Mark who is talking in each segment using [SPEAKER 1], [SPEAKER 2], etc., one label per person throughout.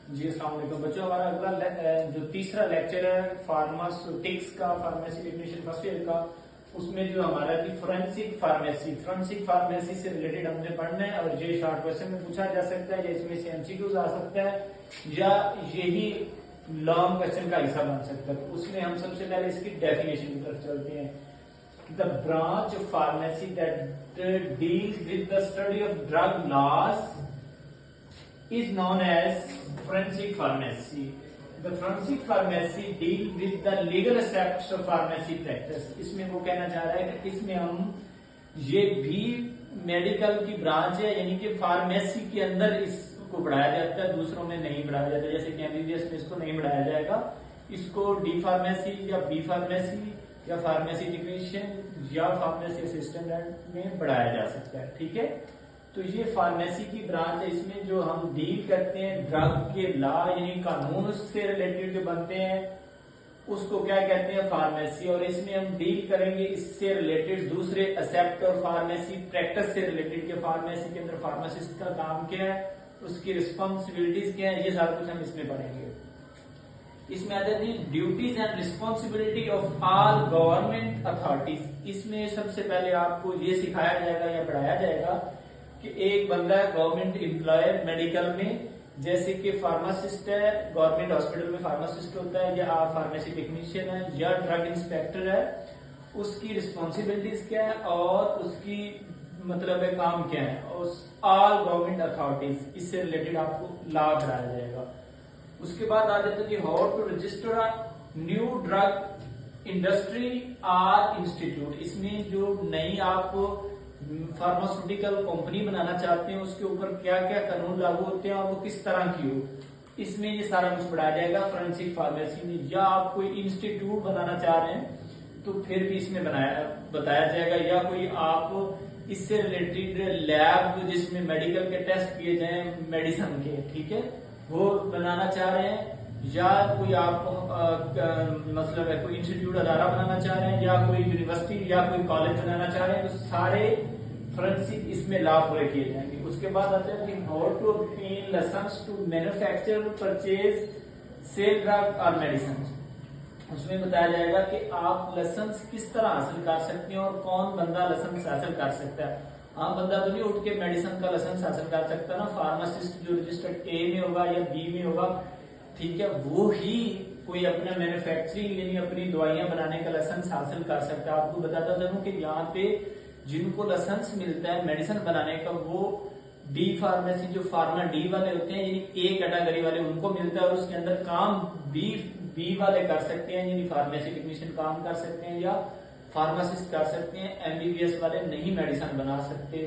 [SPEAKER 1] जी अस्सलाम वालेकुम बच्चों, हमारा अगला जो तीसरा लेक्चर है फार्मास्यूटिक्स का, फार्मेसी टेक्नीशियन फर्स्ट ईयर का, उसमें जो हमारा फोरेंसिक फार्मेसी से रिलेटेड हमने पढ़ना है। और ये शॉर्ट क्वेश्चन में पूछा जा सकता है या इसमें से एमसीक्यूज आ सकता है या यही लॉन्ग क्वेश्चन का हिस्सा बन सकता है। तो उसमें हम सबसे पहले इसकी डेफिनेशन की तरफ चलते हैं। The branch of pharmacy that deals with the study of drug laws is known as forensic pharmacy. The forensic pharmacy deal with the legal aspects of pharmacy practice. इसमें वो कहना चाह रहा है कि इसमें हम ये भी मेडिकल की ब्रांच है, यानी कि फार्मेसी के अंदर इसको पढ़ाया जाता है, दूसरों में नहीं पढ़ाया जाता। जैसे कि एमबीबीएस में इसको नहीं पढ़ाया जाएगा, इसको डी फार्मेसी या बी फार्मेसी या फार्मेसी टेक्नीशियन या फार्मेसी असिस्टेंट में पढ़ाया जा सकता है। ठीक है, तो ये फार्मेसी की ब्रांच है। इसमें जो हम डील करते हैं ड्रग के लॉ यानी कानून उससे रिलेटेड जो बनते हैं उसको क्या कहते हैं, फार्मेसी। और इसमें हम डील करेंगे इससे रिलेटेड दूसरे एस्पेक्ट और फार्मेसी प्रैक्टिस से रिलेटेड के फार्मेसी के अंदर फार्मासिस्ट का काम क्या है, उसकी रिस्पॉन्सिबिलिटीज क्या है, ये सारा कुछ हम इसमें पढ़ेंगे। इसमें आ जाती है duties and responsibility of all government authorities. इसमें सबसे पहले आपको ये सिखाया जाएगा या पढ़ाया जाएगा कि एक बंदा गवर्नमेंट एम्प्लॉयर मेडिकल में, जैसे कि फार्मासिस्ट है, गवर्नमेंट हॉस्पिटल में फार्मासिस्ट होता है, या आप फार्मेसी टेक्नीशियन है या ड्रग इंस्पेक्टर है, उसकी रिस्पॉन्सिबिलिटीज क्या है और उसकी मतलब है काम क्या है, और ऑल गवर्नमेंट अथॉरिटीज, इससे रिलेटेड आपको लॉ पढ़ाया जाएगा। उसके बाद आ जाता है कि how to register new drug industry or institute. इसमें जो नई आप फार्मास्यूटिकल कंपनी बनाना चाहते हैं उसके ऊपर क्या क्या कानून लागू होते हैं और वो किस तरह की हो, इसमें ये सारा कुछ पढ़ाया जाएगा फोरेंसिक फार्मेसी में। या आप कोई इंस्टीट्यूट बनाना चाह रहे हैं तो फिर भी इसमें बताया जाएगा, या कोई आप इससे रिलेटेड लैब जिसमें मेडिकल के टेस्ट किए जाए मेडिसिन के, ठीक है, वो बनाना चाह रहे हैं, या कोई आप मतलब है कोई इंस्टीट्यूट अदारा बनाना चाह रहे हैं, या कोई यूनिवर्सिटी या कोई कॉलेज बनाना चाह रहे हैं, तो सारे फोरेंसिक इसमें लॉ पूरे किए जाएंगे। उसके बाद आता है कि how to obtain licence to manufacture, purchase, sale drug और मेडिसिन। उसमें बताया जाएगा कि आप लाइसेंस किस तरह हासिल कर सकते हैं और कौन बंदा लाइसेंस हासिल कर सकता है। आम बंदा तो नहीं उठ के मेडिसिन का लाइसेंस हासिल कर सकता ना, फार्मासिस्ट जो रजिस्टर्ड ए में होगा या बी में होगा, ठीक है, वो ही कोई अपना मैन्युफैक्चरिंग यानी अपनी दवाइयां बनाने का लाइसेंस हासिल कर सकता है। आपको बताता चलूं कि यहाँ पे जिनको लाइसेंस मिलता है मेडिसिन बनाने का वो डी फार्मेसी जो फार्मा डी वाले होते हैं, यानी ए कैटेगरी वाले, उनको मिलता है और उसके अंदर काम बी वाले कर सकते हैं, यानी फार्मेसी टेक्नीशियन काम कर सकते हैं या फार्मासिस्ट कर सकते हैं। एमबीबीएस वाले नहीं मेडिसिन बना सकते,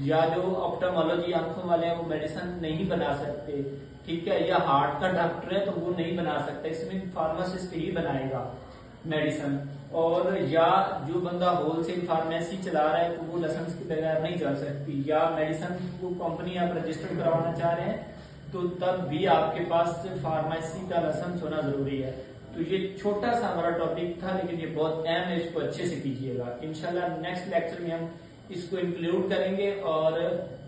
[SPEAKER 1] या जो ऑप्टोमोलॉजी आंखों वाले हैं वो मेडिसिन नहीं बना सकते, ठीक है, या हार्ट का डॉक्टर है तो वो नहीं बना सकता, इसमें फार्मासिस्ट ही बनाएगा मेडिसिन। और या जो बंदा होलसेल फार्मेसी चला रहा है तो वो लाइसेंस के बगैर नहीं चल सकती, या मेडिसिन को कंपनी आप रजिस्टर करवाना चाह रहे हैं तो तब भी आपके पास फार्मेसी का लाइसेंस होना जरूरी है। तो ये छोटा सा हमारा टॉपिक था, लेकिन ये बहुत अहम है, इसको अच्छे से कीजिएगा। इंशाल्लाह नेक्स्ट लेक्चर में हम इसको इंक्लूड करेंगे और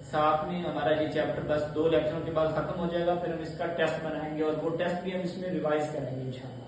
[SPEAKER 1] साथ में हमारा ये चैप्टर बस 2 लेक्चरों के बाद खत्म हो जाएगा, फिर हम इसका टेस्ट बनाएंगे और वो टेस्ट भी हम इसमें रिवाइज करेंगे इंशाल्लाह।